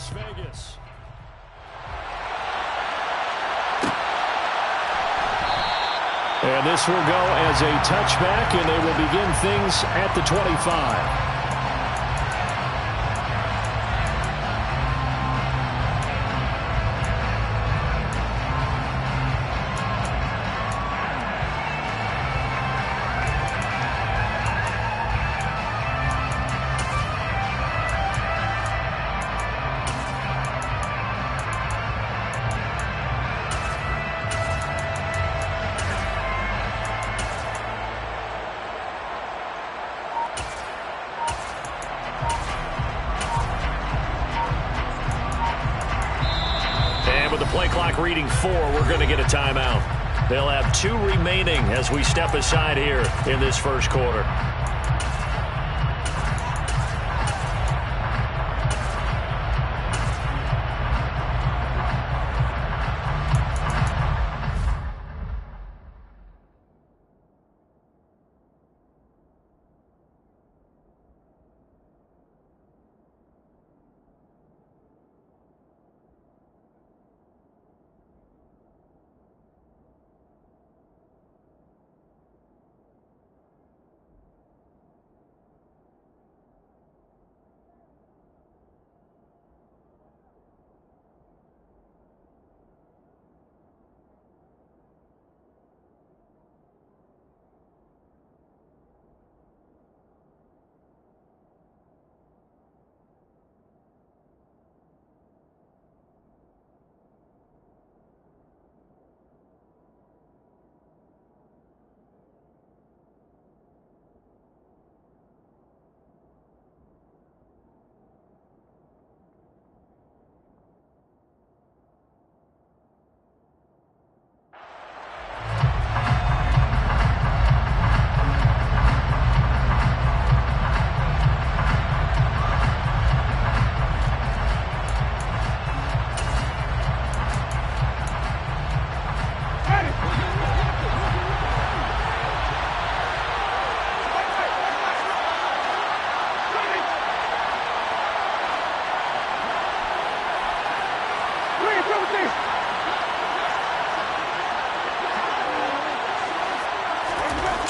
Las Vegas. And this will go as a touchback, and they will begin things at the 25. Play clock reading 4. We're going to get a timeout. They'll have 2 remaining as we step aside here in this first quarter.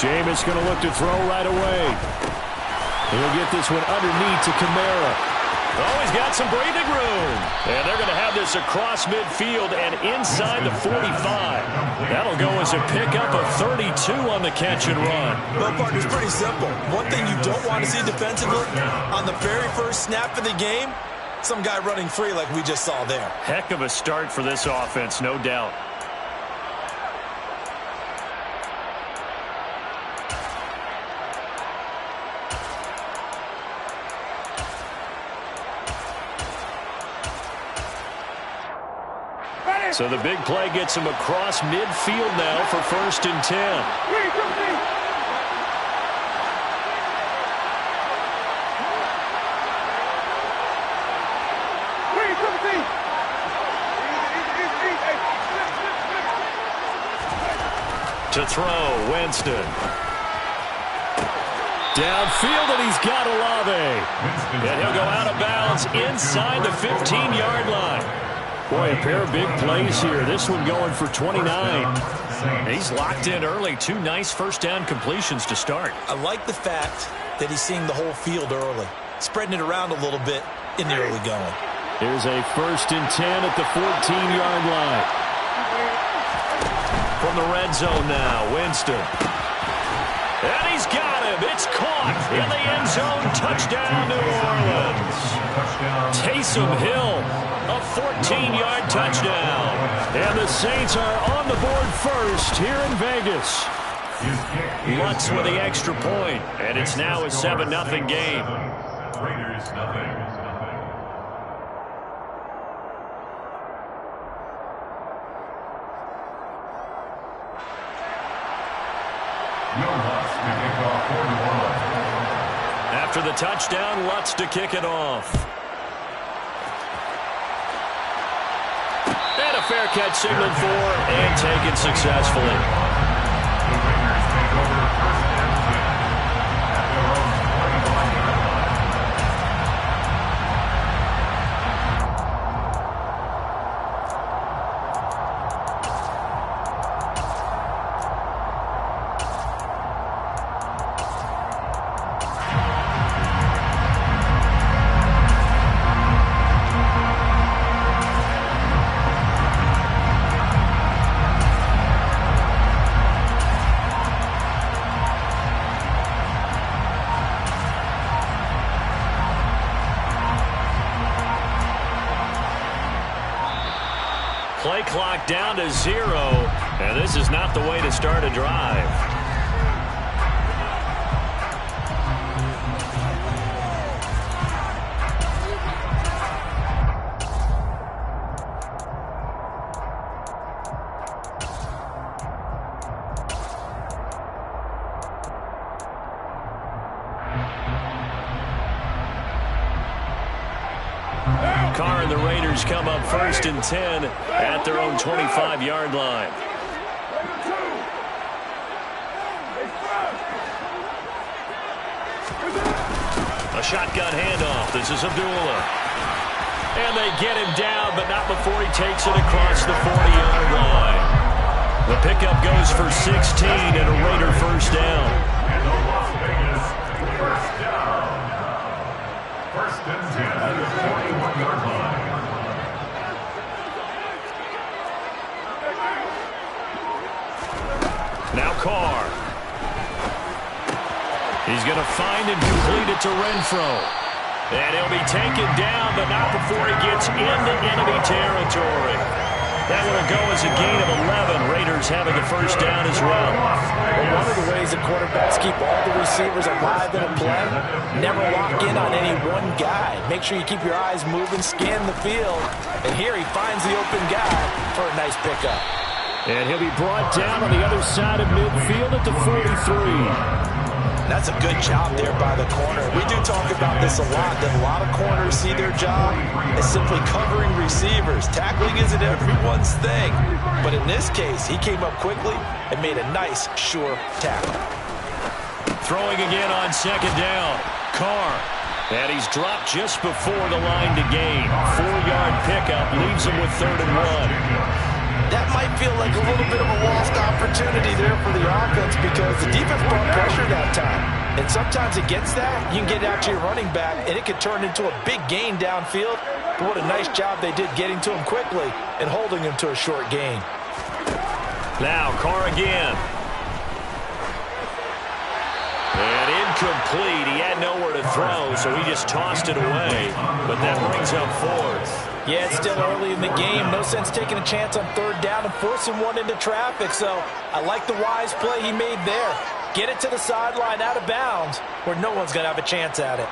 Jameis going to look to throw right away. He'll get this one underneath to Kamara. Oh, he's got some breathing room. And they're going to have this across midfield and inside the 45. That'll go as a pickup of 32 on the catch and run. Well, partner, it's pretty simple. One thing you don't want to see defensively, on the very first snap of the game, some guy running free like we just saw there. Heck of a start for this offense, no doubt. So the big play gets him across midfield now for 1st and 10. To throw, Winston. Downfield, and he's got Olave. And he'll go out of bounds inside the 15-yard line. Boy, a pair of big plays here. This one going for 29. He's locked in early. 2 nice first down completions to start. I like the fact that he's seeing the whole field early, spreading it around a little bit in the early going. Here's a 1st and 10 at the 14-yard line. From the red zone now, Winston. And he's got him. It's caught in the end zone. Touchdown, New Orleans. Taysom Hill, a 14-yard touchdown. And the Saints are on the board first here in Vegas. Lutz with the extra point, and it's now a 7-0 game. Raiders nothing. After the touchdown, Lutz to kick it off. And a fair catch signaled for and taken successfully. Play clock down to 0, and this is not the way to start a drive. Carr and the Raiders come up 1st and 10 at their own 25-yard line. A shotgun handoff. This is Abdullah. And they get him down, but not before he takes it across the 40-yard line. The pickup goes for 16 and a Raider first down. And the Las Vegas first down. 1st and 10 at the 41-yard line. Now Carr. He's going to find and complete it to Renfro. And he'll be taken down, but not before he gets into enemy territory. That will go as a gain of 11. Raiders having a first down as well. Well, one of the ways that quarterbacks keep all the receivers alive in a play, never lock in on any one guy. Make sure you keep your eyes moving, scan the field. And here he finds the open guy for a nice pickup. And he'll be brought down on the other side of midfield at the 43. That's a good job there by the corner. We do talk about this a lot, that a lot of corners see their job as simply covering receivers. Tackling isn't everyone's thing. But in this case, he came up quickly and made a nice, sure tackle. Throwing again on 2nd down. Carr. And he's dropped just before the line to gain. 4-yard pickup leaves him with 3rd and 1. That might feel like a little bit of a lost opportunity there for the offense because the defense brought pressure that time. And sometimes against that, you can get out to your running back, and it could turn into a big gain downfield. But what a nice job they did getting to him quickly and holding him to a short gain. Now Carr again. And incomplete. He had nowhere to throw, so he just tossed it away. But that brings up 4th. Yeah, it's still early in the game. No sense taking a chance on 3rd down and forcing one into traffic. So I like the wise play he made there. Get it to the sideline out of bounds where no one's going to have a chance at it.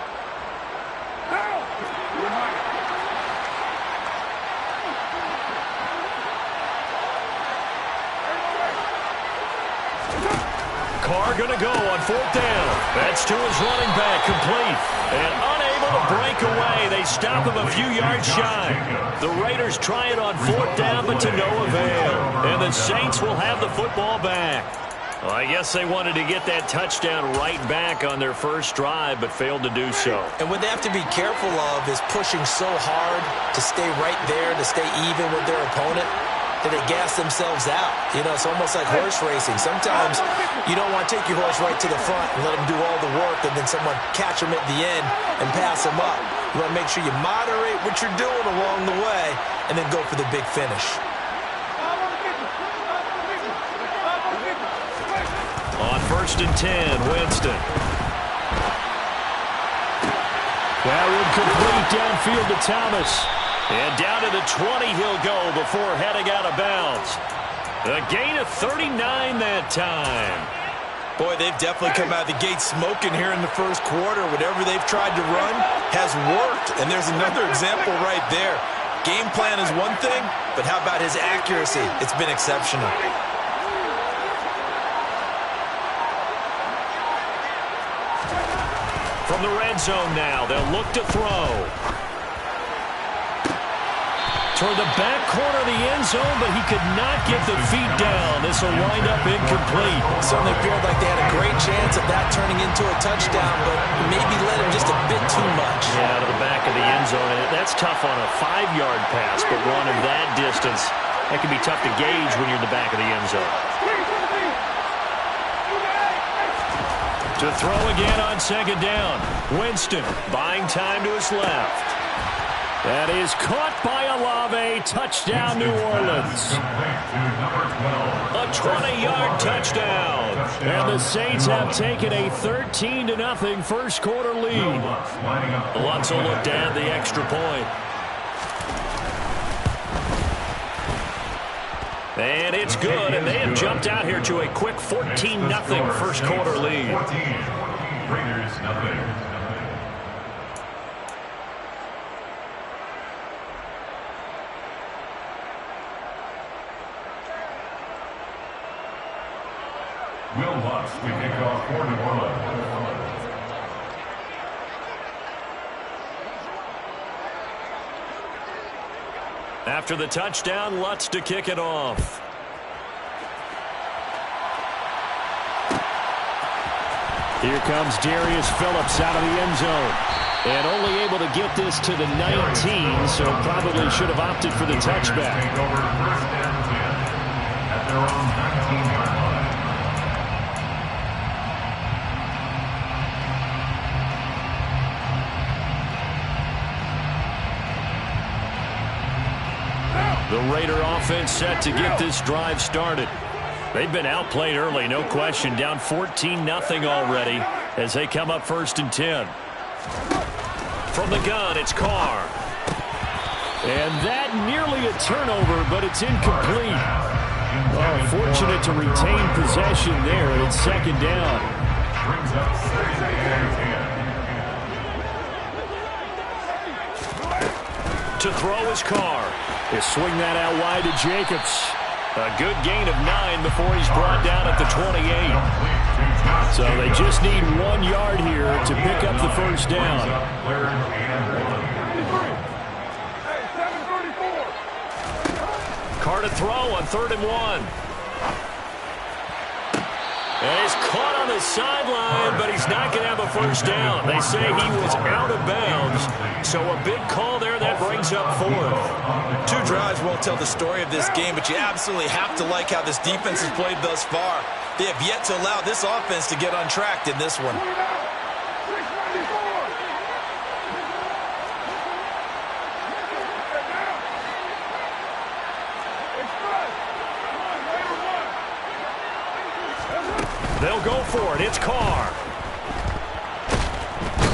Carr going to go on 4th down. That's to his running back, complete. And unable to break away. They stop him a few yards shy. The Raiders try it on 4th down, but to no avail. And the Saints will have the football back. Well, I guess they wanted to get that touchdown right back on their first drive, but failed to do so. And what they have to be careful of is pushing so hard to stay right there, to stay even with their opponent, that they gas themselves out. You know, it's almost like horse racing. Sometimes you don't want to take your horse right to the front and let him do all the work and then someone catch him at the end and pass him up. You want to make sure you moderate what you're doing along the way and then go for the big finish. On 1st and 10, Winston. That would complete downfield to Thomas. And down to the 20 he'll go before heading out of bounds. A gain of 39 that time. Boy, they've definitely come out of the gate smoking here in the first quarter. Whatever they've tried to run has worked. And there's another example right there. Game plan is one thing, but how about his accuracy? It's been exceptional. From the red zone now, they'll look to throw. Toward the back corner of the end zone, but he could not get the feet down. This will wind up incomplete. Certainly appeared like they had a great chance of that turning into a touchdown, but maybe led him just a bit too much. Yeah, to the back of the end zone. And that's tough on a 5-yard pass, but one of that distance, that can be tough to gauge when you're in the back of the end zone. To throw again on 2nd down. Winston buying time to his left. That is caught by Olave. Touchdown, New Orleans. A 20-yard touchdown. And the Saints have taken a 13-0 first quarter lead. Alonso looked to add the extra point. And it's good, and they have jumped out here to a quick 14-0 first quarter lead. 14. Raiders nothing. Will Lutz to kick off for New Orleans. After the touchdown, Lutz to kick it off. Here comes Darius Phillips out of the end zone. And only able to get this to the 19, so probably should have opted for the touchback. Take over first and 10 at their own 19-yard line. The Raider offense set to get this drive started. They've been outplayed early, no question. Down 14-0 already as they come up first and 10. From the gun, it's Carr. And that nearly a turnover, but it's incomplete. Oh, fortunate to retain possession there, and it's second down. Brings up second and 10. To throw is Carr. He'll swing that out wide to Jacobs. A good gain of 9 before he's brought down at the 28. So they just need 1 yard here to pick up the first down. Carr to throw on 3rd and 1. And he's caught on the sideline, but he's not going to have a first down. They say he was out of bounds, so a big call there that brings up 4th. 2 drives won't tell the story of this game, but you absolutely have to like how this defense has played thus far. They have yet to allow this offense to get untracked in this one. They'll go for it. It's Carr.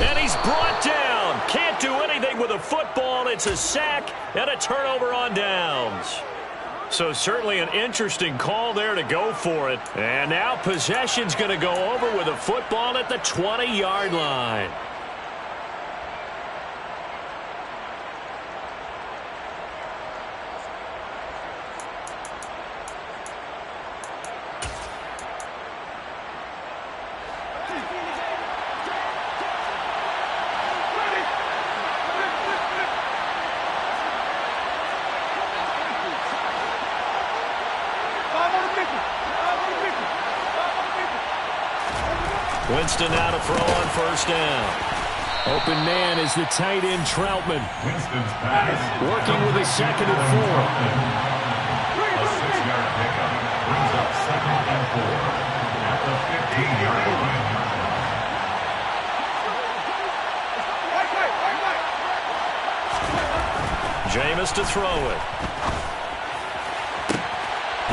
And he's brought down. Can't do anything with a football. It's a sack and a turnover on downs. So certainly an interesting call there to go for it. And now possession's going to go over with a football at the 20-yard line. Winston now to throw on first down. Open man is the tight end Troutman. Winston's pass. Working with a 2nd and 4. A 6-yard pickup brings up 2nd and 4 at the 15-yard line. Jameis to throw it.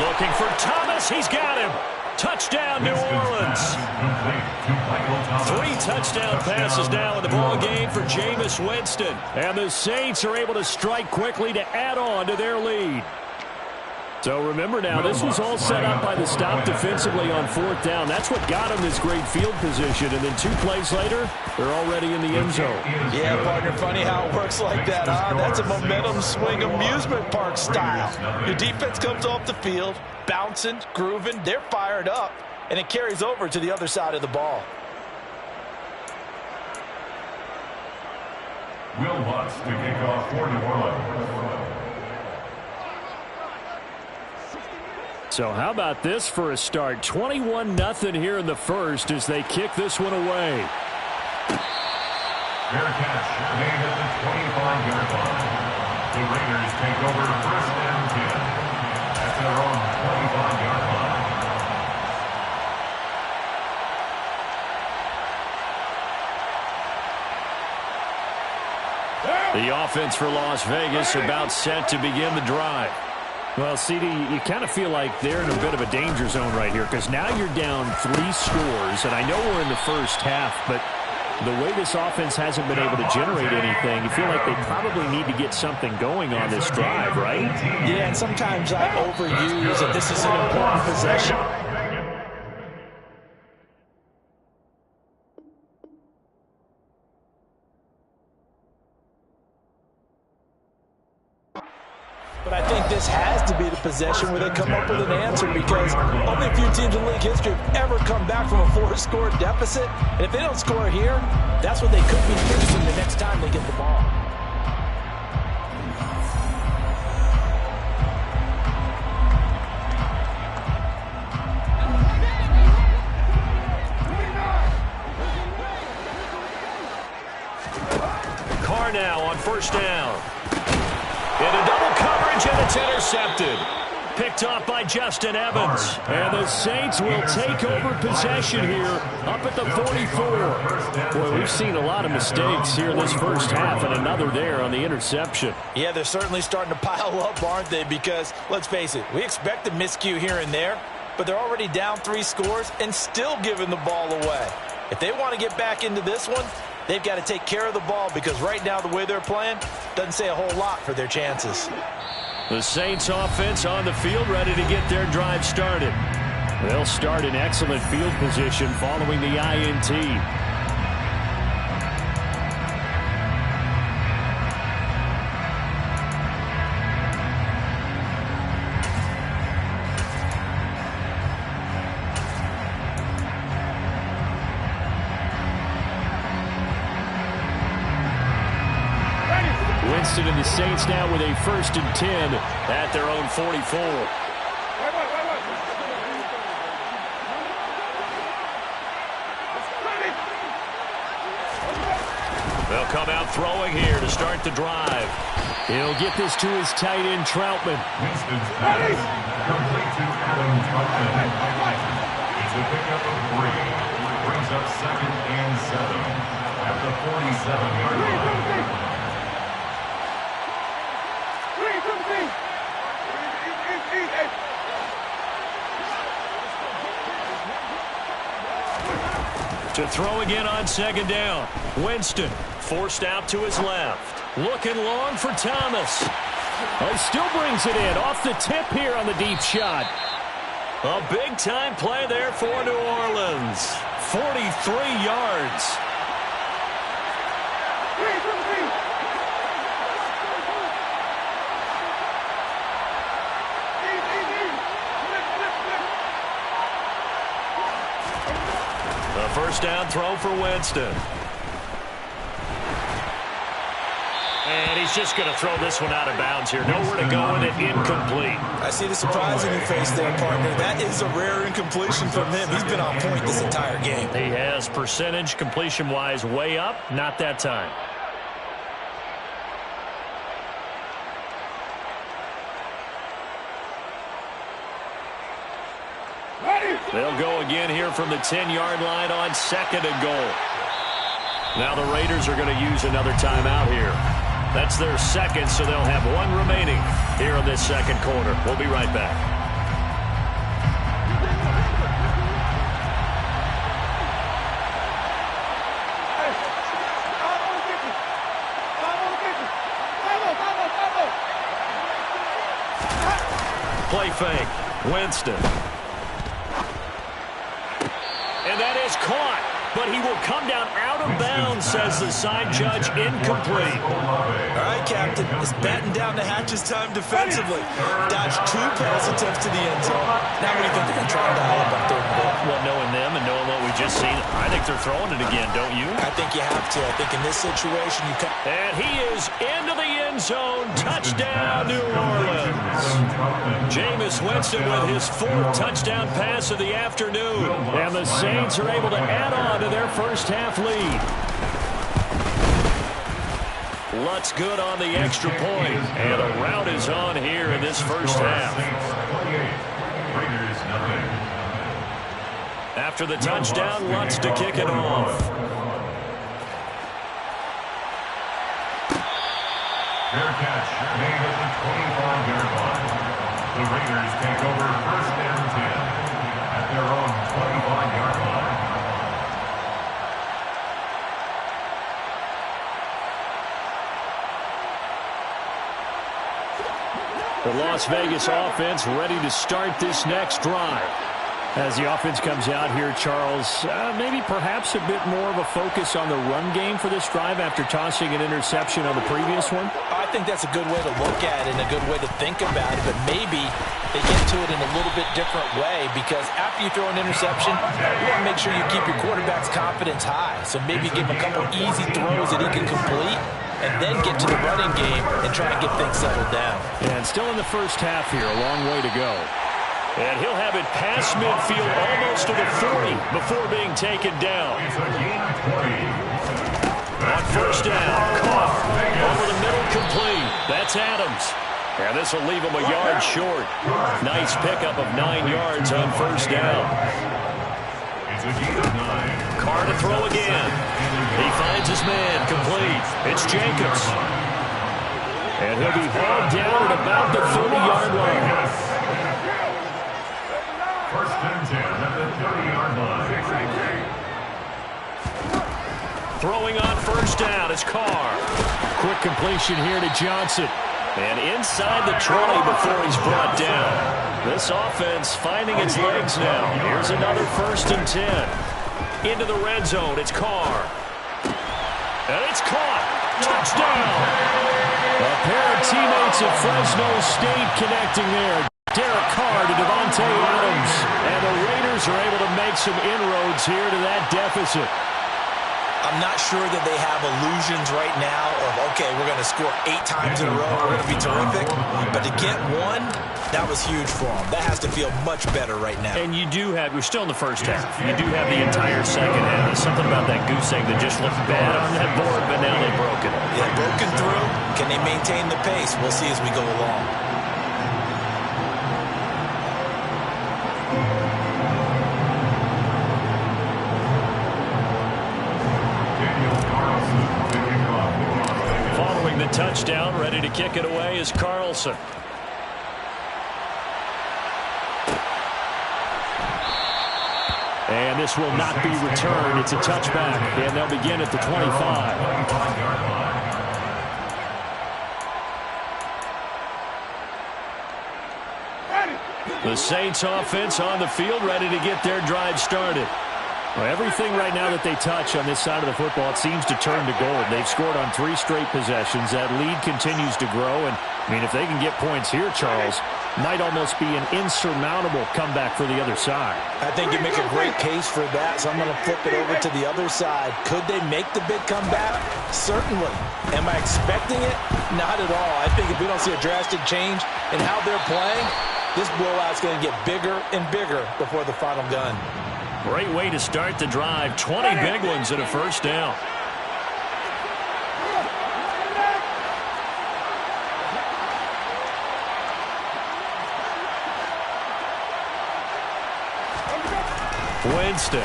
Looking for Thomas. He's got him. Touchdown, New Orleans. 3 touchdown passes now in the ball game for Jameis Winston. And the Saints are able to strike quickly to add on to their lead. So remember now, this was all set up by the stop defensively on 4th down. That's what got them this great field position. And then 2 plays later, they're already in the end zone. Yeah, partner, funny how it works like that, huh? That's a momentum swing amusement park style. Your defense comes off the field, bouncing, grooving, they're fired up, and it carries over to the other side of the ball. Will Lutz to kick off for New Orleans. So how about this for a start? 21-0 here in the first as they kick this one away. Fair catch made at the 25-yard line. The Raiders take over first and 10 at their own 25-yard line. The offense for Las Vegas about set to begin the drive. Well, CD, you kind of feel like they're in a bit of a danger zone right here because now you're down 3 scores, and I know we're in the first half, but The way this offense hasn't been able to generate anything, you feel like they probably need to get something going on this drive, right? Yeah, and sometimes I overuse that this is an important possession. But I think this has to be the possession where they come up with an answer, because only a few teams in league history have ever come back from a 4-score deficit. And if they don't score here, that's what they could be facing the next time they get the ball. Carr now on first down. Into double coverage, and it's intercepted. Picked off by Justin Evans. And the Saints will take over possession here up at the 44. Boy, we've seen a lot of mistakes here in this first half, and another there on the interception. Yeah, they're certainly starting to pile up, aren't they? Because, let's face it, we expect a miscue here and there, but they're already down 3 scores and still giving the ball away. If they want to get back into this one, they've got to take care of the ball, because right now the way they're playing doesn't say a whole lot for their chances. The Saints offense on the field, ready to get their drive started. They'll start in excellent field position following the INT. Winston and the Saints now with a 1st and 10 at their own 44. They'll come out throwing here to start the drive. He'll get this to his tight end, Troutman. Winston's pass complete to Adam Troutman. It's a pickup of 3. Brings up 2nd and 7 at the 47-yard line. To throw again on 2nd down. Winston forced out to his left. Looking long for Thomas. He still brings it in off the tip here on the deep shot. A big-time play there for New Orleans. 43 yards. First down throw for Winston. And he's just going to throw this one out of bounds here. Nowhere to go with it, incomplete. I see the surprise in your face there, partner. That is a rare incompletion from him. He's been on point this entire game. He has percentage completion-wise way up, not that time. They'll go again here from the 10-yard line on 2nd and goal. Now the Raiders are going to use another timeout here. That's their 2nd, so they'll have 1 remaining here in this 2nd quarter. We'll be right back. Play fake. Winston. And that is caught, but he will come down out of bounds, says the side judge, incomplete. All right, Captain, it's batten down the hatches time defensively. Dodged 2 pass attempts to the end zone. Now what do you think they're going to try and dial up on 3rd and goal? Well, knowing them and knowing what we just seen, I think they're throwing it again, don't you? I think you have to. I think in this situation you can. And he is into the end zone. Touchdown, New Orleans. Jameis Winston with his 4th touchdown pass of the afternoon. And the Saints are able to add on to their first half lead. Lutz good on the extra point. And a rout is on here in this first half. After the touchdown, Lutz to kick it off. Fair catch made at the 25-yard line. The Raiders take over 1st and 10 at their own 25-yard line. The Las Vegas offense ready to start this next drive. As the offense comes out here, Charles, maybe perhaps a bit more of a focus on the run game for this drive after tossing an interception on the previous one? I think that's a good way to look at it and a good way to think about it, but maybe they get to it in a little bit different way, because after you throw an interception, you want to make sure you keep your quarterback's confidence high. So maybe give him a couple easy throws that he can complete, and then get to the running game and try and get things settled down. And still in the first half here, a long way to go. And he'll have it past midfield almost to the 40 before being taken down. On first down, Carr over the middle, complete. That's Adams. And this will leave him a yard short. Nice pickup of 9 yards on first down. Carr to throw again. He finds his man, complete. It's Jacobs. And he'll be hauled down at about the 30-yard line. First and 10 at the 30-yard line. Throwing on first down is Carr. Quick completion here to Johnson. And inside the 20 before he's brought down. This offense finding its legs now. Here's another first and 10. Into the red zone, it's Carr. And it's caught. Touchdown. A pair of teammates at Fresno State connecting there. Derek Carr to Devontae Adams. And the Raiders are able to make some inroads here to that deficit. I'm not sure that they have illusions right now of, okay, we're going to score 8 times in a row, we're going to be terrific. But to get one, that was huge for them. That has to feel much better right now. And you do have, we're still in the first half. You do have the entire second half. There's something about that goose egg that just looked bad on that board, but now they've broken it. Yeah, broken through. Can they maintain the pace? We'll see as we go along. Following the touchdown, ready to kick it away is Carlson. And this will not be returned. It's a touchback, and they'll begin at the 25. The Saints offense on the field, ready to get their drive started. Well, everything right now that they touch on this side of the football, it seems to turn to gold. They've scored on 3 straight possessions. That lead continues to grow. And, I mean, if they can get points here, Charles, might almost be an insurmountable comeback for the other side. I think you make a great case for that, so I'm going to flip it over to the other side. Could they make the big comeback? Certainly. Am I expecting it? Not at all. I think if we don't see a drastic change in how they're playing, this blowout's going to get bigger and bigger before the final gun. Great way to start the drive. 20 big ones and a first down. Winston.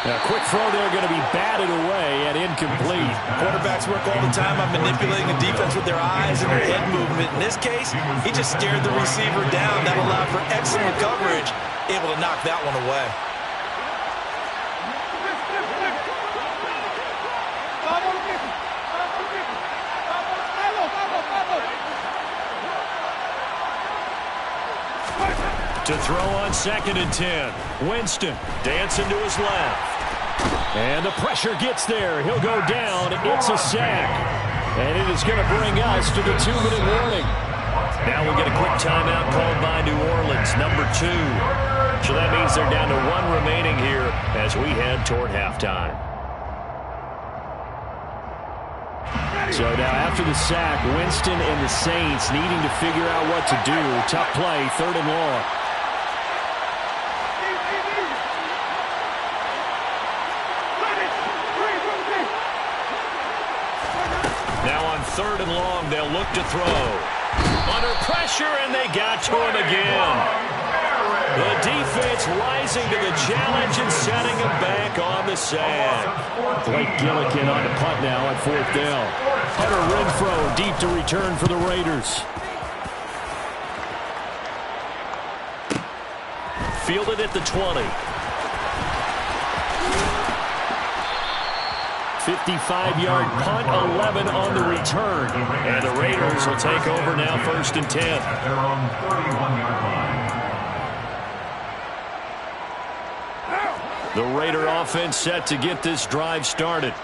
Now, quick throw there, going to be batted away and incomplete. Quarterbacks work all the time on manipulating the defense with their eyes and their head movement. In this case, he just stared the receiver down. That allowed for excellent coverage, able to knock that one away. To throw on 2nd and 10. Winston dancing to his left. And the pressure gets there. He'll go down. It's a sack. And it is going to bring us to the 2-minute warning. Now we'll get a quick timeout called by New Orleans, number 2. So that means they're down to 1 remaining here as we head toward halftime. So now after the sack, Winston and the Saints needing to figure out what to do. Tough play, 3rd and long. Now on 3rd and long, they'll look to throw. Under pressure, and they got to him again. The defense rising to the challenge and setting him back on the sand. Blake Gillikin on the punt now at 4th down. Hunter Renfrow deep to return for the Raiders. Fielded at the 20. 55-yard punt, 11 on the return. And the Raiders will take over now, 1st and 10. At their own 31-yard line. The Raider offense set to get this drive started.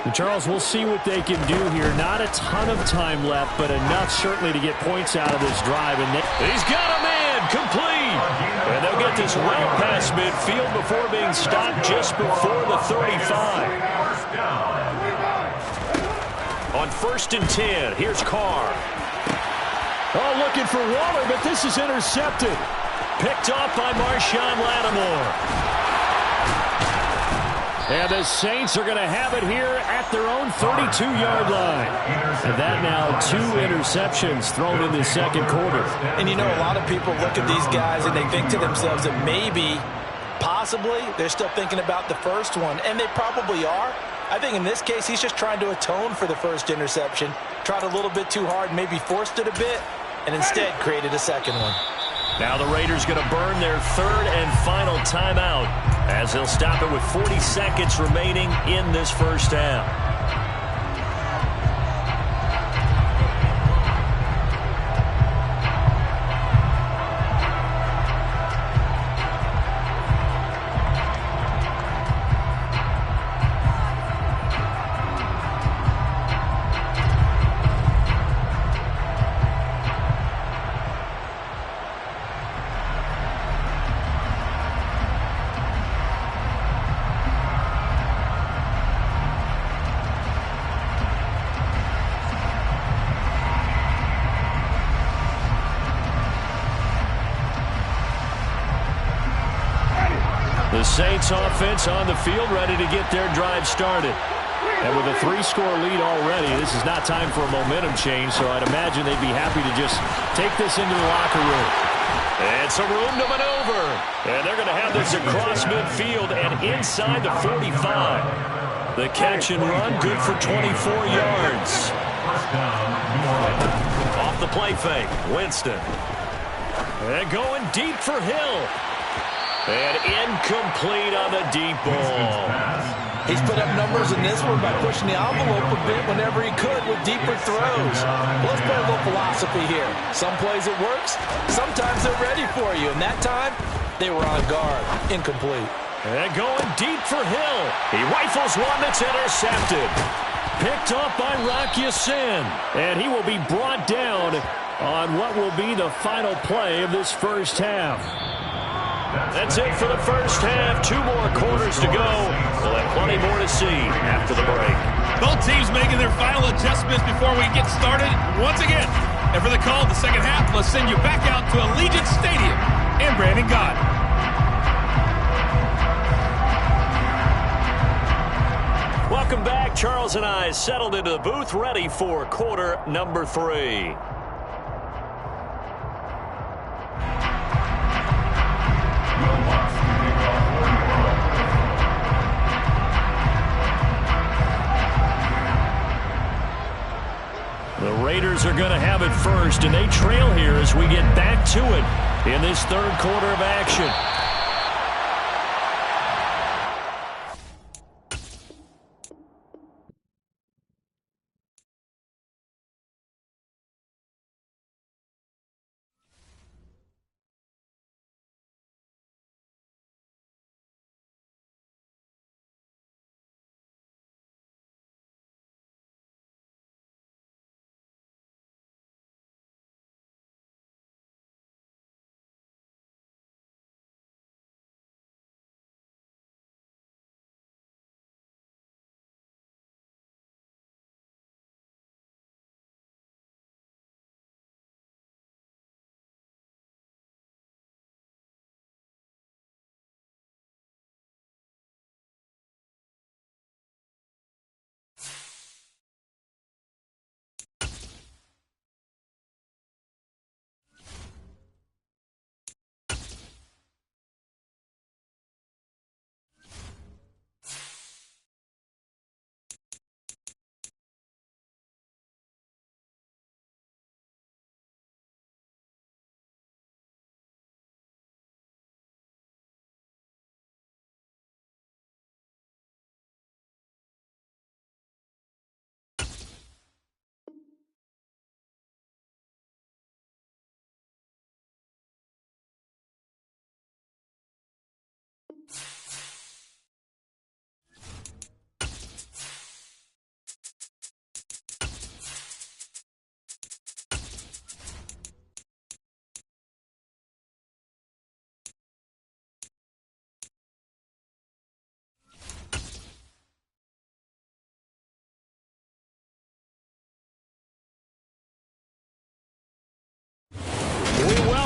And Charles, we'll see what they can do here. Not a ton of time left, but enough certainly to get points out of this drive. And he's got a man complete. And they'll get this well past midfield before being stopped just before the 35. On 1st and 10, here's Carr. Oh, looking for Waller, but this is intercepted. Picked off by Marshawn Lattimore. And the Saints are going to have it here at their own 32-yard line. And that now 2 interceptions thrown in the second quarter. And you know, a lot of people look at these guys and they think to themselves that maybe, possibly, they're still thinking about the first one. And they probably are. I think in this case, he's just trying to atone for the first interception. Tried a little bit too hard, maybe forced it a bit, and instead created a second one. Now the Raiders going to burn their 3rd and final timeout as they'll stop it with 40 seconds remaining in this first half. The Saints offense on the field, ready to get their drive started. And with a 3-score lead already, this is not time for a momentum change, so I'd imagine they'd be happy to just take this into the locker room. And some room to maneuver. And they're going to have this across midfield and inside the 45. The catch and run, good for 24 yards. Off the play fake, Winston. And going deep for Hill. And incomplete on the deep ball. He's put up numbers in this one by pushing the envelope a bit whenever he could with deeper throws. Let's play a little philosophy here. Some plays it works. Sometimes they're ready for you. And that time, they were on guard. Incomplete. And going deep for Hill. He rifles one that's intercepted. Picked off by Rock Ya-Sin. And he will be brought down on what will be the final play of this first half. That's it for the first half. 2 more quarters to go. We'll have plenty more to see after the break. Both teams making their final adjustments before we get started once again. And for the call of the second half, let's send you back out to Allegiant Stadium in Brandon Gaudin. Welcome back. Charles and I settled into the booth, ready for quarter number 3. The Raiders are going to have it first, and they trail here as we get back to it in this 3rd quarter of action.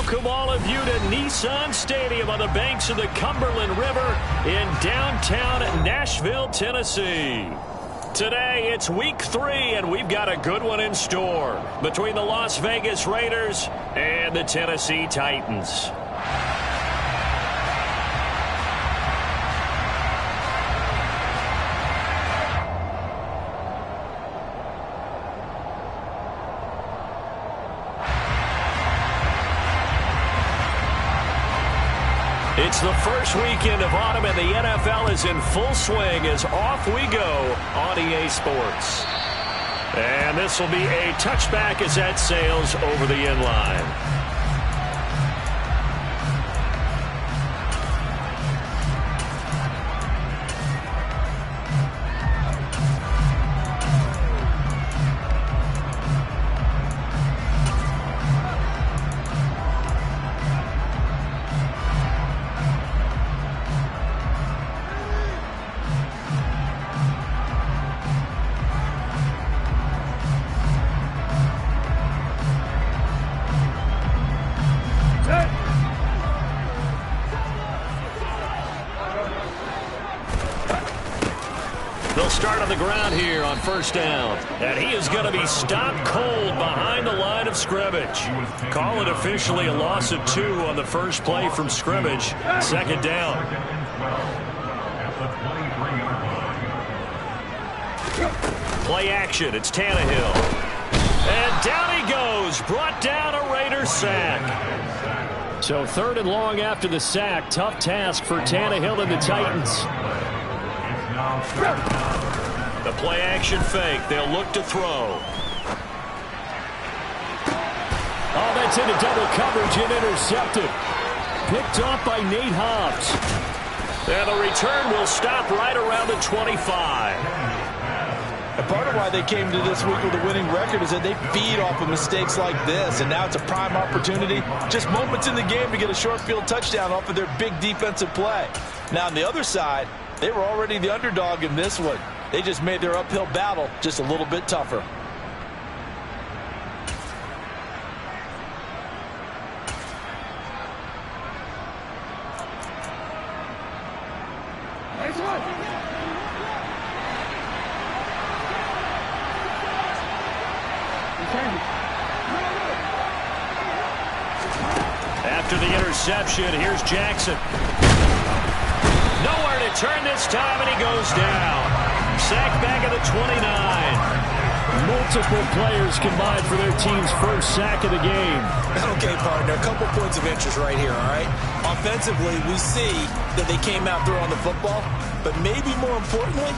Welcome all of you to Nissan Stadium on the banks of the Cumberland River in downtown Nashville, Tennessee. Today, it's week 3, and we've got a good one in store between the Las Vegas Raiders and the Tennessee Titans. It's the first weekend of autumn, and the NFL is in full swing as off we go on EA Sports. And this will be a touchback as that sails over the end line. They'll start on the ground here on first down. And he is going to be stopped cold behind the line of scrimmage. Call it officially a loss of 2 on the first play from scrimmage. Second down. Play action. It's Tannehill. And down he goes. Brought down a Raiders sack. So 3rd and long after the sack. Tough task for Tannehill and the Titans. The play action fake. They'll look to throw. Oh, that's into double coverage and intercepted. Picked off by Nate Hobbs. And the return will stop right around the 25. And part of why they came to this week with a winning record is that they feed off of mistakes like this, and now it's a prime opportunity, just moments in the game to get a short field touchdown off of their big defensive play. Now on the other side, they were already the underdog in this one. They just made their uphill battle just a little bit tougher. Nice one. After the interception, here's Jackson. Nowhere to turn this time, and he goes down. Sacked back at the 29. Multiple players combined for their team's first sack of the game. Okay, partner, a couple points of interest right here, all right? Offensively, we see that they came out throwing the football, but maybe more importantly,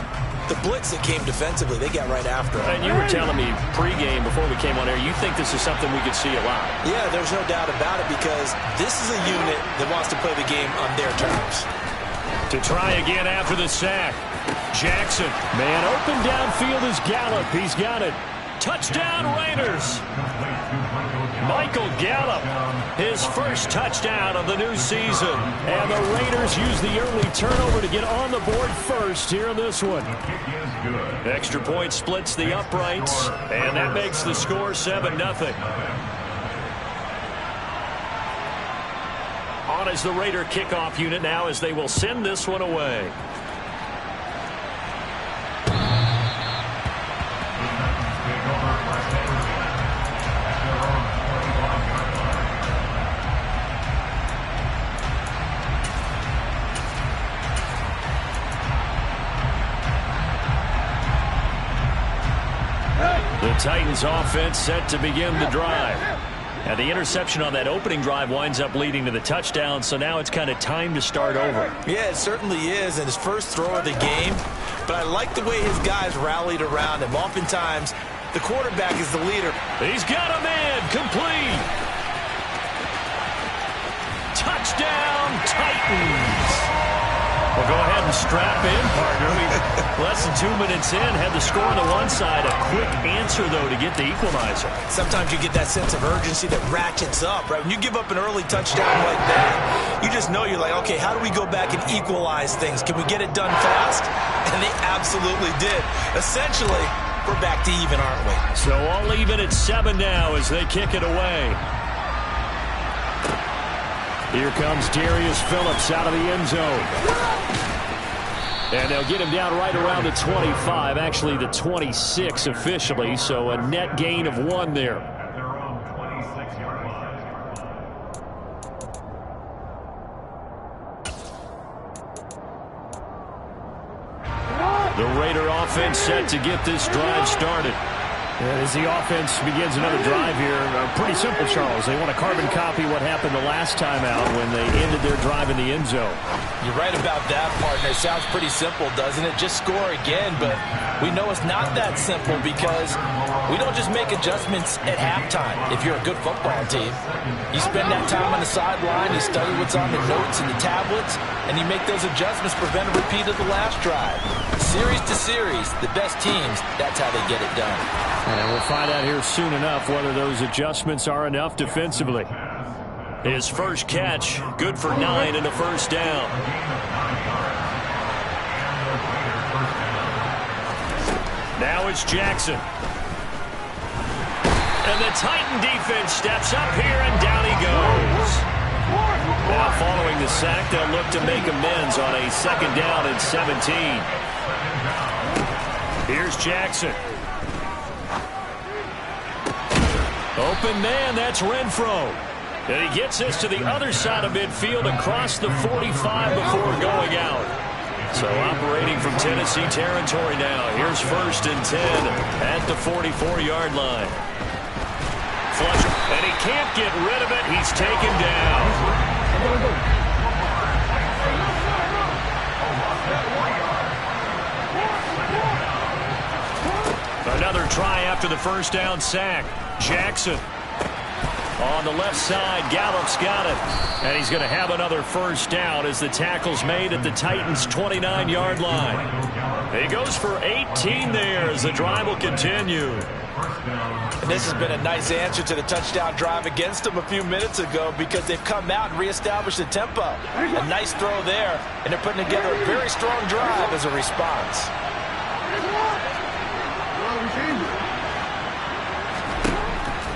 the blitz that came defensively, they got right after it. And you were telling me pregame before we came on air, you think this is something we could see a lot. Yeah, there's no doubt about it because this is a unit that wants to play the game on their terms. To try again after the sack. Jackson. Man open downfield is Gallup. He's got it. Touchdown Raiders. Michael Gallup, his first touchdown of the new season. And the Raiders use the early turnover to get on the board first here in this one. Extra point splits the uprights, and that makes the score 7-0. On as the Raider kickoff unit now as they will send this one away. The Titans offense set to begin the drive. And the interception on that opening drive winds up leading to the touchdown, so now it's kind of time to start over. Yeah, it certainly is, and his first throw of the game. But I like the way his guys rallied around him. Oftentimes, the quarterback is the leader. He's got a man complete. Touchdown, Titans. Well, go ahead and strap in, partner. Less than 2 minutes in, had the score on the one side. A quick answer, though, to get the equalizer. Sometimes you get that sense of urgency that ratchets up, right? When you give up an early touchdown like that, you just know you're like, okay, how do we go back and equalize things? Can we get it done fast? And they absolutely did. Essentially, we're back to even, aren't we? So all even at 7 now as they kick it away. Here comes Darius Phillips out of the end zone. And they'll get him down right around the 25, actually the 26 officially, so a net gain of 1 there. At their own 26-yard line. The Raider offense set to get this drive started. As the offense begins another drive here, pretty simple, Charles. They want to carbon copy what happened the last time out when they ended their drive in the end zone. You're right about that, partner. Sounds pretty simple, doesn't it? Just score again, but we know it's not that simple because we don't just make adjustments at halftime if you're a good football team. You spend that time on the sideline, you study what's on the notes and the tablets, and you make those adjustments, prevent a repeat of the last drive. Series to series, the best teams, that's how they get it done. And we'll find out here soon enough whether those adjustments are enough defensively. His first catch, good for 9 and a first down. Now it's Jackson. And the Titan defense steps up here, and down he goes. Now following the sack, they'll look to make amends on a 2nd down and 17. Here's Jackson. Open man, that's Renfro. And he gets this to the other side of midfield across the 45 before going out. So operating from Tennessee territory now. Here's 1st and 10 at the 44-yard line. Flusher, and he can't get rid of it. He's taken down. Another try after the first down sack. Jackson on the left side. Gallup's got it. And he's going to have another first down as the tackle's made at the Titans' 29-yard line. He goes for 18 there as the drive will continue. And this has been a nice answer to the touchdown drive against them a few minutes ago because they've come out and reestablished the tempo. A nice throw there, and they're putting together a very strong drive as a response.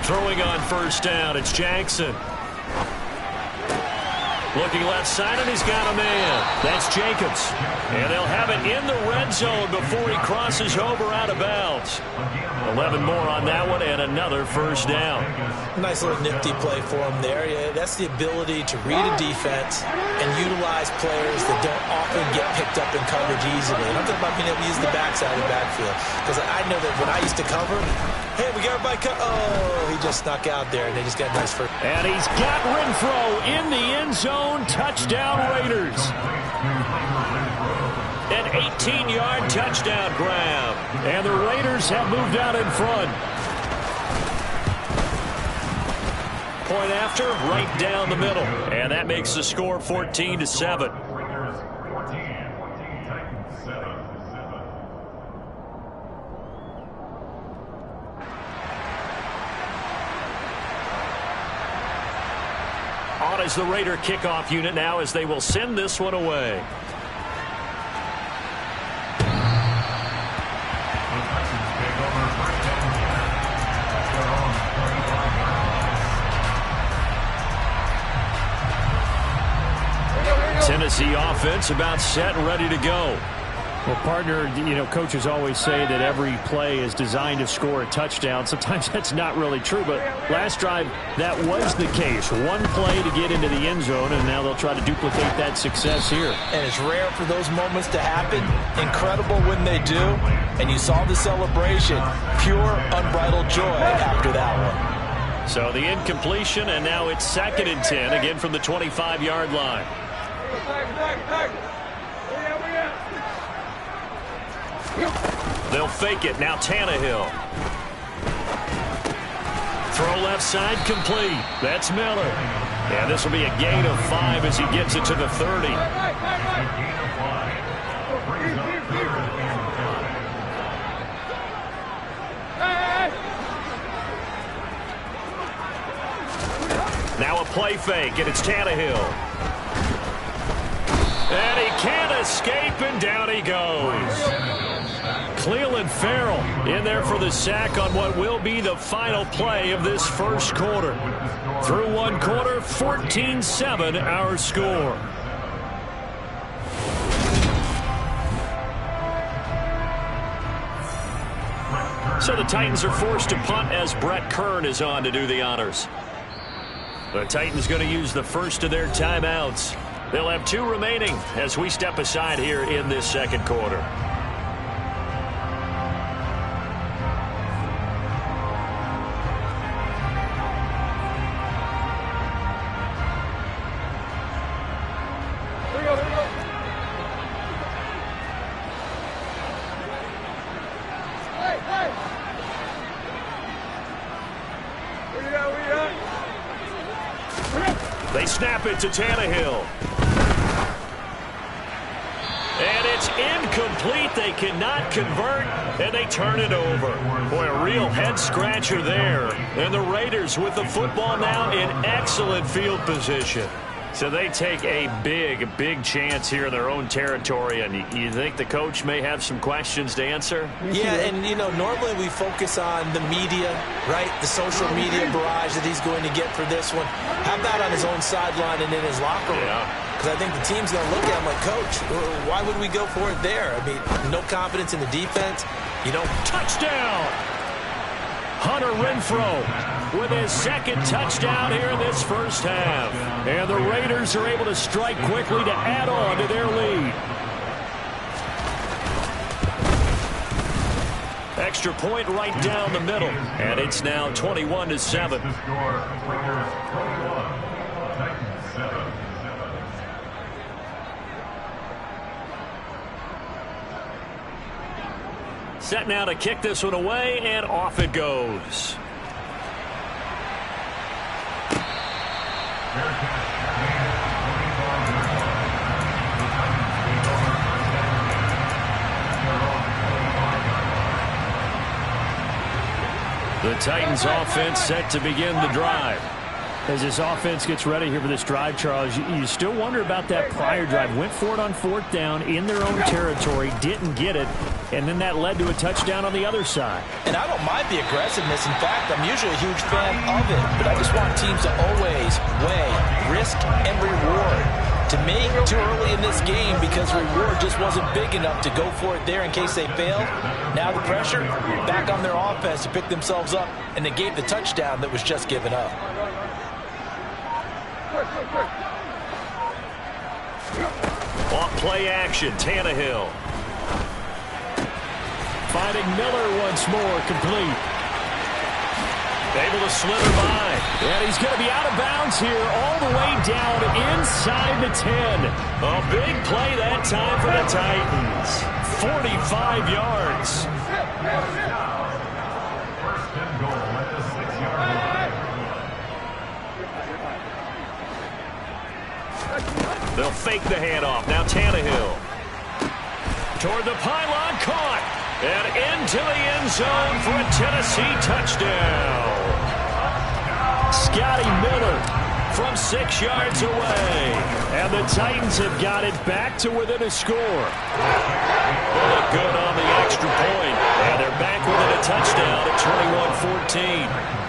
Throwing on first down, it's Jackson. Looking left side, and he's got a man. That's Jacobs. And they'll have it in the red zone before he crosses over out of bounds. 11 more on that one, and another first down. Nice little nifty play for him there. Yeah, that's the ability to read a defense and utilize players that don't often get picked up in coverage easily. And I'm talking about being able to use the backside of the backfield. Because I know that when I used to cover, hey, we got everybody oh, he just snuck out there, and they just got a nice first. And he's got Renfro in the end zone. Touchdown, Raiders. An 18-yard touchdown grab. And the Raiders have moved out in front. Point after, right down the middle. And that makes the score 14-7. On is the Raider kickoff unit now as they will send this one away. Tennessee offense about set and ready to go. Well, partner, you know, coaches always say that every play is designed to score a touchdown. Sometimes that's not really true, but last drive, that was the case. One play to get into the end zone, and now they'll try to duplicate that success here. And it's rare for those moments to happen. Incredible when they do. And you saw the celebration. Pure, unbridled joy after that one. So the incompletion, and now it's 2nd and 10, again from the 25-yard line. They'll fake it. Now Tannehill. Throw left side complete. That's Miller. And this will be a gain of 5 as he gets it to the 30. Now a play fake, and it's Tannehill. And he can't escape, and down he goes. Clelin Ferrell in there for the sack on what will be the final play of this first quarter. Through one quarter, 14-7 our score. So the Titans are forced to punt as Brett Kern is on to do the honors. The Titans going to use the first of their timeouts. They'll have 2 remaining as we step aside here in this second quarter. They snap it to Tannehill. And it's incomplete. They cannot convert, and they turn it over. Boy, a real head-scratcher there. And the Raiders with the football now in excellent field position. So they take a big chance here in their own territory, and you think the coach may have some questions to answer? Yeah, and, you know, normally we focus on the media, right, the social media barrage that he's going to get for this one. How about on his own sideline and in his locker room? Because I think the team's going to look at him like, Coach, why would we go for it there? I mean, no confidence in the defense. You know, touchdown! Hunter Renfrow with his second touchdown here in this first half. And the Raiders are able to strike quickly to add on to their lead. Extra point right down the middle. And it's now 21-7. Set now to kick this one away, and off it goes. The Titans offense set to begin the drive. As this offense gets ready here for this drive, Charles, you still wonder about that prior drive. Went for it on 4th down in their own territory, didn't get it, and then that led to a touchdown on the other side. And I don't mind the aggressiveness. In fact, I'm usually a huge fan of it, but I just want teams to always weigh risk and reward. To me, too early in this game because reward just wasn't big enough to go for it there in case they failed. Now the pressure back on their offense to pick themselves up, and they gave the touchdown that was just given up. Off play action, Tannehill. Finding Miller once more, complete. Able to slither by. And he's going to be out of bounds here all the way down inside the 10. A big play that time for the Titans. 45 yards. First and goal at the 6-yard line. They'll fake the handoff. Now Tannehill. Toward the pylon, caught. And into the end zone for a Tennessee touchdown. Scotty Miller from 6 yards away. And the Titans have got it back to within a score. They look good on the extra point. And they're back within a touchdown at 21-14.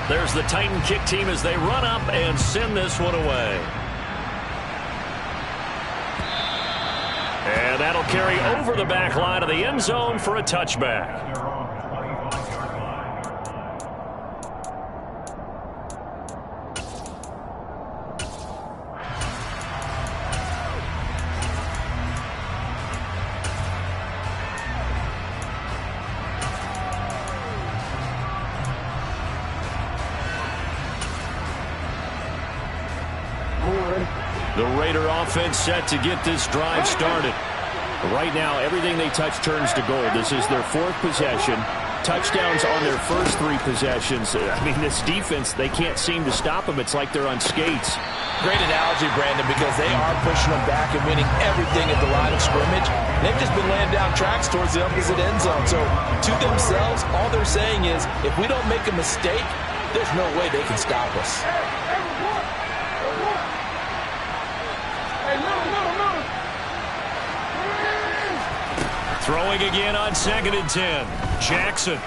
There's the Titan kick team as they run up and send this one away. And that'll carry over the back line of the end zone for a touchback. The Raider offense set to get this drive started. Right now, everything they touch turns to gold. This is their 4th possession. Touchdowns on their first 3 possessions. I mean, this defense, they can't seem to stop them. It's like they're on skates. Great analogy, Brandon, because they are pushing them back and winning everything at the line of scrimmage. They've just been laying down tracks towards the opposite end zone. So, to themselves, all they're saying is, if we don't make a mistake, there's no way they can stop us. Throwing again on 2nd and 10. Jackson.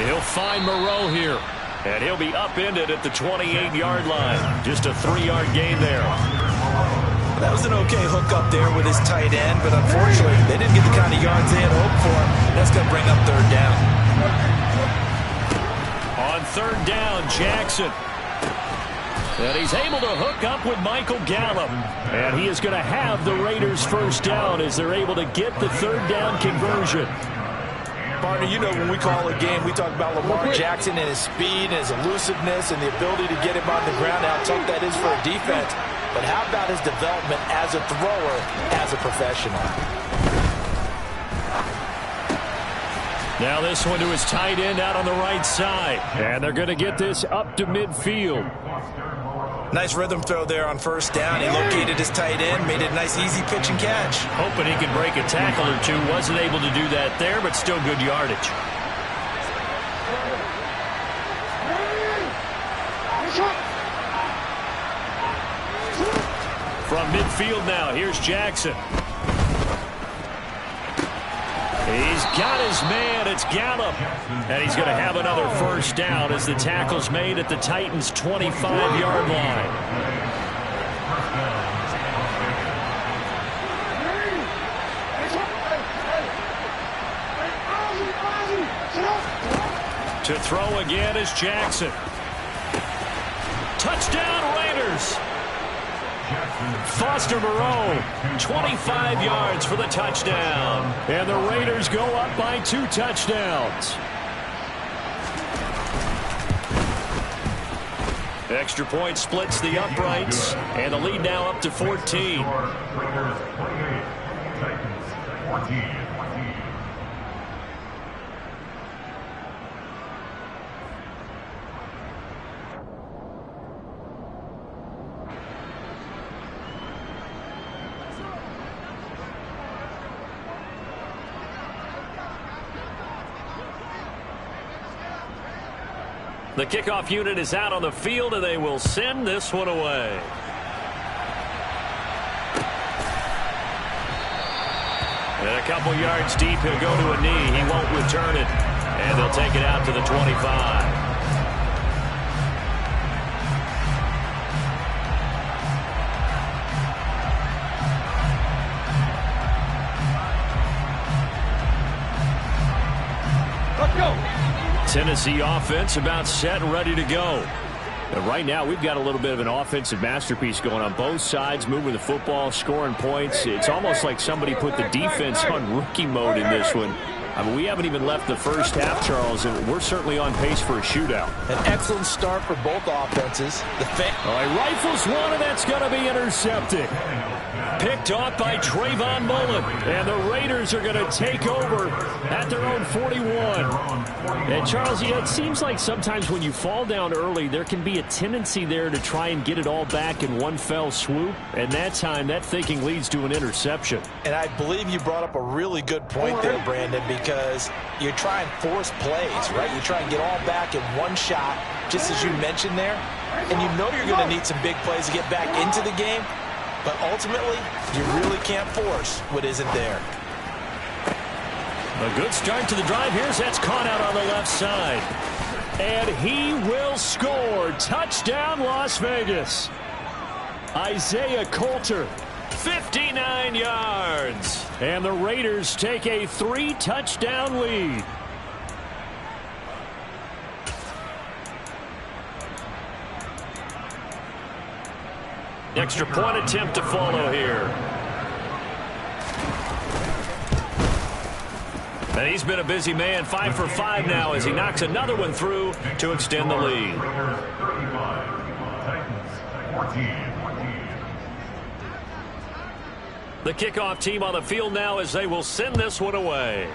He'll find Moreau here. And he'll be upended at the 28-yard line. Just a 3-yard gain there. That was an okay hook up there with his tight end, but unfortunately, they didn't get the kind of yards they had hoped for. That's going to bring up 3rd down. On 3rd down, Jackson. And he's able to hook up with Michael Gallup. And he is going to have the Raiders' 1st down as they're able to get the 3rd down conversion. Partner, you know when we call a game, we talk about Lamar Jackson and his speed and his elusiveness and the ability to get him on the ground, how tough that is for a defense. But how about his development as a thrower, as a professional? Now this one to his tight end out on the right side. And they're going to get this up to midfield. Nice rhythm throw there on 1st down. He located his tight end, made it a nice easy pitch and catch. Hoping he could break a tackle or two. Wasn't able to do that there, but still good yardage. From midfield now, here's Jackson. He's got his man. It's Gallup. And he's going to have another 1st down as the tackle's made at the Titans' 25-yard line. To throw again is Jackson. Touchdown, Raiders. Foster Moreau, 25 yards for the touchdown. And the Raiders go up by 2 touchdowns. Extra point splits the uprights, and the lead now up to 14. Raiders 28, Titans 14. The kickoff unit is out on the field, and they will send this one away. And a couple yards deep, he'll go to a knee. He won't return it. And they'll take it out to the 25. Tennessee offense about set and ready to go. And right now, we've got a little bit of an offensive masterpiece going on both sides, moving the football, scoring points. It's almost like somebody put the defense on rookie mode in this one. I mean, we haven't even left the 1st half, Charles, and we're certainly on pace for a shootout. An excellent start for both offenses. He rifles one, and that's going to be intercepted. Picked off by Trayvon Mullen. And the Raiders are going to take over at their own 41. And, Charles, it seems like sometimes when you fall down early, there can be a tendency there to try and get it all back in one fell swoop. And that time, that thinking leads to an interception. And I believe you brought up a really good point there, Brandon, because you try and force plays, right? You try and get all back in one shot, just as you mentioned there. And you know you're going to need some big plays to get back into the game. But ultimately, you really can't force what isn't there. A good start to the drive. That's caught out on the left side. And he will score. Touchdown, Las Vegas. Isaiah Coulter, 59 yards. And the Raiders take a 3-touchdown lead. Extra point attempt to follow here. And he's been a busy man, 5 for 5 now as he knocks another one through to extend the lead. The kickoff team on the field now as they will send this one away.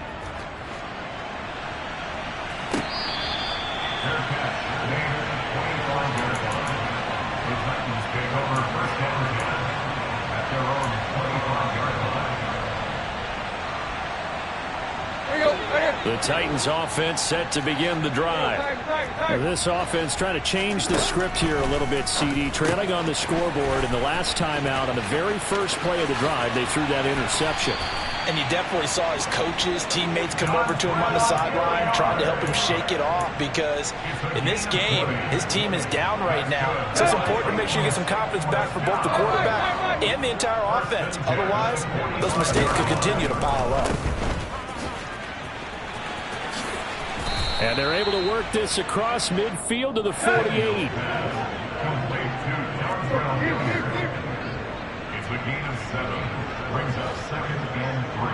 The Titans offense set to begin the drive. This offense trying to change the script here a little bit, CD. Trailing on the scoreboard, and the last time out on the very first play of the drive, they threw that interception. And you definitely saw his coaches, teammates come over to him on the sideline, trying to help him shake it off, because in this game, his team is down right now. So it's important to make sure you get some confidence back for both the quarterback and the entire offense. Otherwise, those mistakes could continue to pile up. And they're able to work this across midfield to the 48. It's a gain of 7. Brings up 2nd and 3.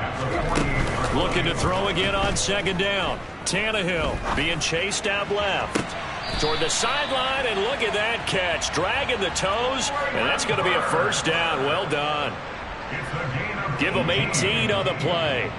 At the 48-yard line. Looking to throw again on 2nd down. Tannehill being chased out left. Toward the sideline, and look at that catch. Dragging the toes, and that's going to be a 1st down. Well done. Give them 18 on the play.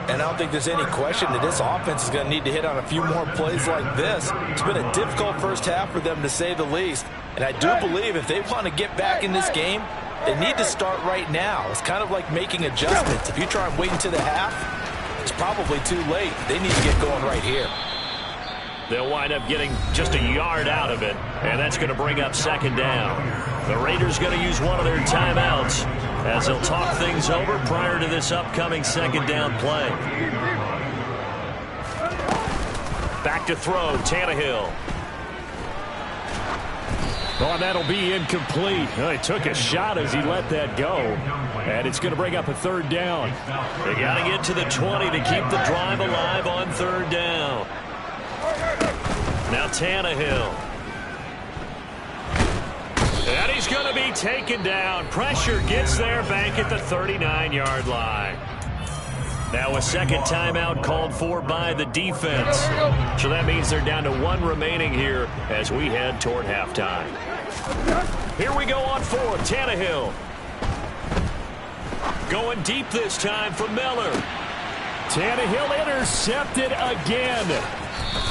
And I don't think there's any question that this offense is going to need to hit on a few more plays like this. It's been a difficult first half for them, to say the least. And I do believe if they want to get back in this game, they need to start right now. It's kind of like making adjustments. If you try and wait until the half, it's probably too late. They need to get going right here. They'll wind up getting just a yard out of it, and that's going to bring up 2nd down. The Raiders going to use one of their timeouts as they'll talk things over prior to this upcoming 2nd down play. Back to throw, Tannehill. Oh, and that'll be incomplete. He took a shot as he let that go. And it's going to bring up a 3rd down. They got to get to the 20 to keep the drive alive on 3rd down. Now Tannehill. And he's going to be taken down. Pressure gets there back at the 39-yard line. Now a 2nd timeout called for by the defense. So that means they're down to 1 remaining here as we head toward halftime. Here we go on 4th. Tannehill. Going deep this time for Miller. Tannehill intercepted again.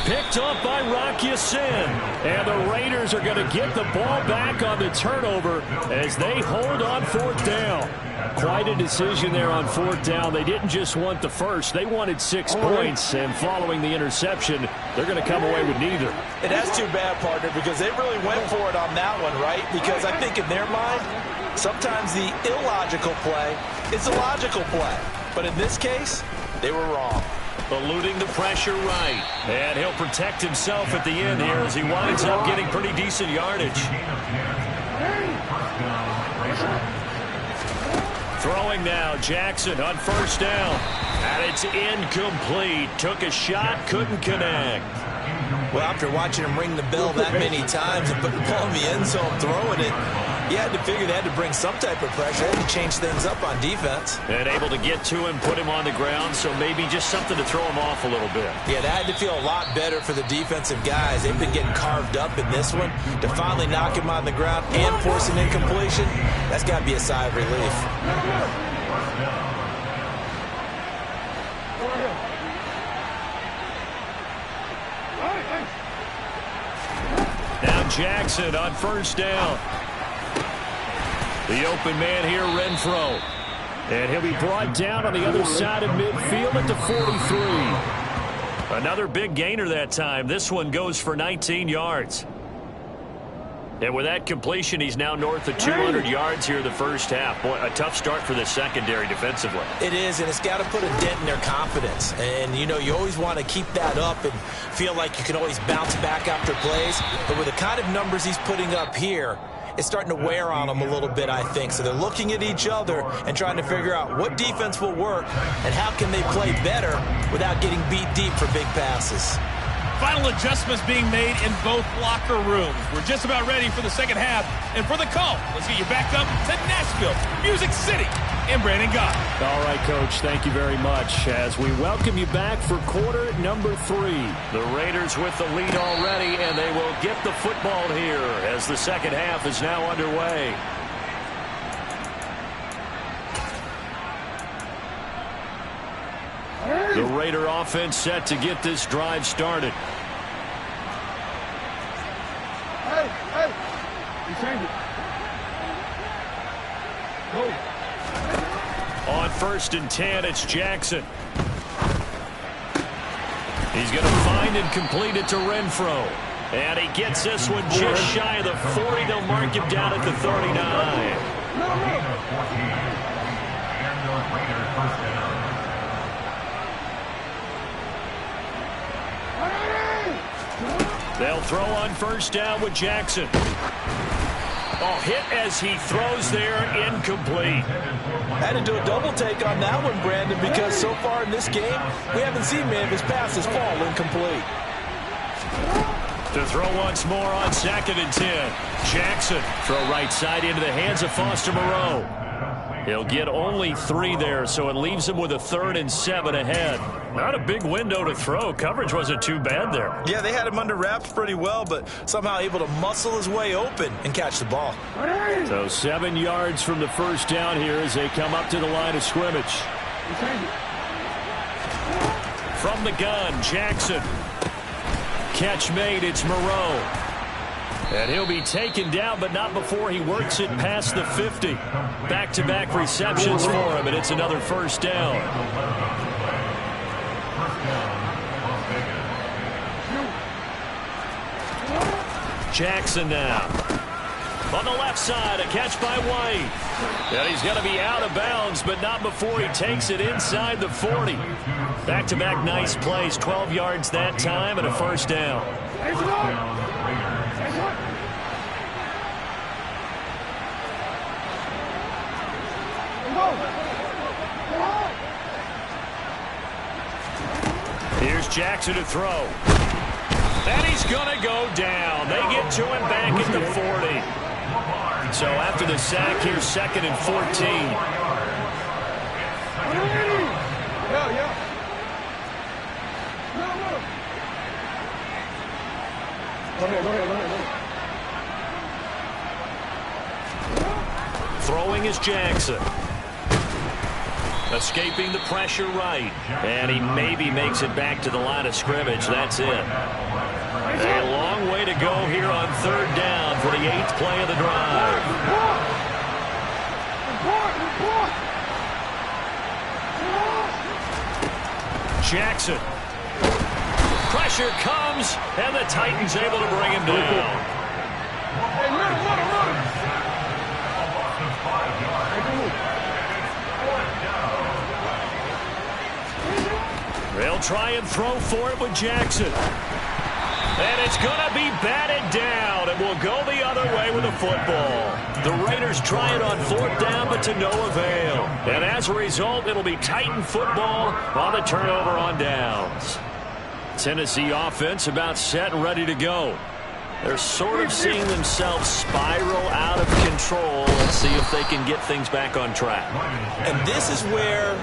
Picked up by Rock Ya-Sin. And the Raiders are going to get the ball back on the turnover as they hold on 4th down. Quite a decision there on 4th down. They didn't just want the first. They wanted 6 points. And following the interception, they're going to come away with neither. And that's too bad, partner, because they really went for it on that one, right? Because I think in their mind, sometimes the illogical play is a logical play. But in this case, they were wrong. Eluding the pressure right. And he'll protect himself at the end here as he winds up getting pretty decent yardage. Throwing now, Jackson on 1st down. And it's incomplete. Took a shot, couldn't connect. Well, after watching him ring the bell that many times and put the ball in the end zone, throwing it, you had to figure they had to bring some type of pressure. They had to change things up on defense. And able to get to him, put him on the ground, so maybe just something to throw him off a little bit. Yeah, that had to feel a lot better for the defensive guys. They've been getting carved up in this one. To finally knock him on the ground and force an incompletion, that's got to be a sigh of relief. Now Jackson on 1st down. The open man here, Renfro. And he'll be brought down on the other side of midfield at the 43. Another big gainer that time. This one goes for 19 yards. And with that completion, he's now north of 200 yards here in the first half. Boy, a tough start for the secondary defensively. It is, and it's got to put a dent in their confidence. And, you know, you always want to keep that up and feel like you can always bounce back after plays. But with the kind of numbers he's putting up here, it's starting to wear on them a little bit, I think. So they're looking at each other and trying to figure out what defense will work and how can they play better without getting beat deep for big passes. Final adjustments being made in both locker rooms. We're just about ready for the second half. And for the call, let's get you back up to Nashville, Music City, and Brandon Gott. All right, Coach, thank you very much as we welcome you back for quarter number 3. The Raiders with the lead already, and they will get the football here as the second half is now underway. The Raider offense set to get this drive started. On 1st and 10, it's Jackson. He's going to find and complete it to Renfro. And he gets this one just shy of the 40. They'll mark him down at the 39. Raiders first down. They'll throw on first down with Jackson. Oh, hit as he throws there, incomplete. Had to do a double take on that one, Brandon, because so far in this game, we haven't seen many of his passes fall incomplete. To throw once more on 2nd and 10. Jackson, throw right side into the hands of Foster Moreau. He'll get only 3 there, so it leaves him with a 3rd and 7 ahead. Not a big window to throw. Coverage wasn't too bad there. Yeah, they had him under wraps pretty well, but somehow able to muscle his way open and catch the ball. So 7 yards from the first down here as they come up to the line of scrimmage. From the gun, Jackson. Catch made, it's Moreau. And he'll be taken down, but not before he works it past the 50. Back-to-back receptions for him, and it's another first down. Jackson now. On the left side, a catch by White. And he's going to be out of bounds, but not before he takes it inside the 40. Back-to-back nice plays, 12 yards that time, and a first down. Here's Jackson to throw. And he's going to go down. They get to him back at the 40. So after the sack, here's 2nd and 14. Throwing is Jackson. Escaping the pressure right. And he maybe makes it back to the line of scrimmage. That's it. A long way to go here on 3rd down for the 8th play of the drive. Jackson. Pressure comes, and the Titans able to bring him down. They'll try and throw for it with Jackson. And it's going to be batted down, and will go the other way with the football. The Raiders try it on 4th down, but to no avail. And as a result, it'll be Titan football on the turnover on downs. Tennessee offense about set and ready to go. They're sort of seeing themselves spiral out of control. Let's see if they can get things back on track. And this is where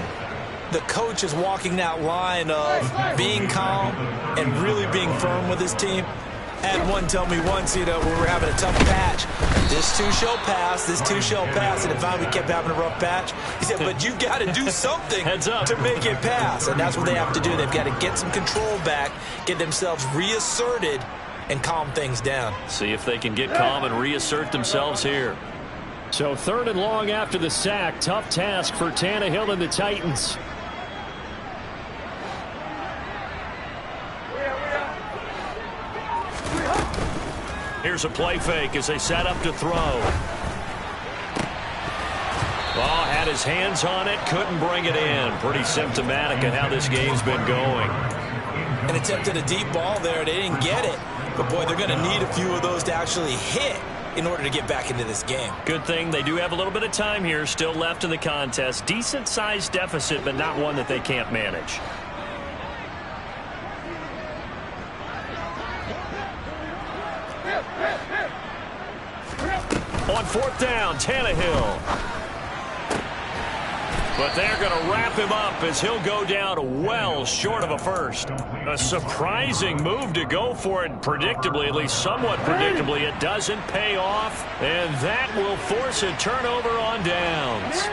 the coach is walking that line of being calm and really being firm with his team. Had one tell me once, when we were having a tough patch, this too shall pass, this too shall pass, and if we kept having a rough patch, he said, but you've got to do something to make it pass, and that's what they have to do. They've got to get some control back, get themselves reasserted, and calm things down. See if they can get calm and reassert themselves here. So 3rd and long after the sack, tough task for Tannehill and the Titans. Here's a play fake as they set up to throw. Oh, had his hands on it, couldn't bring it in. Pretty symptomatic of how this game's been going. An attempt at a deep ball there. They didn't get it. But, boy, they're going to need a few of those to actually hit in order to get back into this game. Good thing they do have a little bit of time here still left in the contest. Decent-sized deficit, but not one that they can't manage. On 4th down, Tannehill. But they're going to wrap him up as he'll go down well short of a first. A surprising move to go for it predictably, at least somewhat predictably. It doesn't pay off, and that will force a turnover on downs.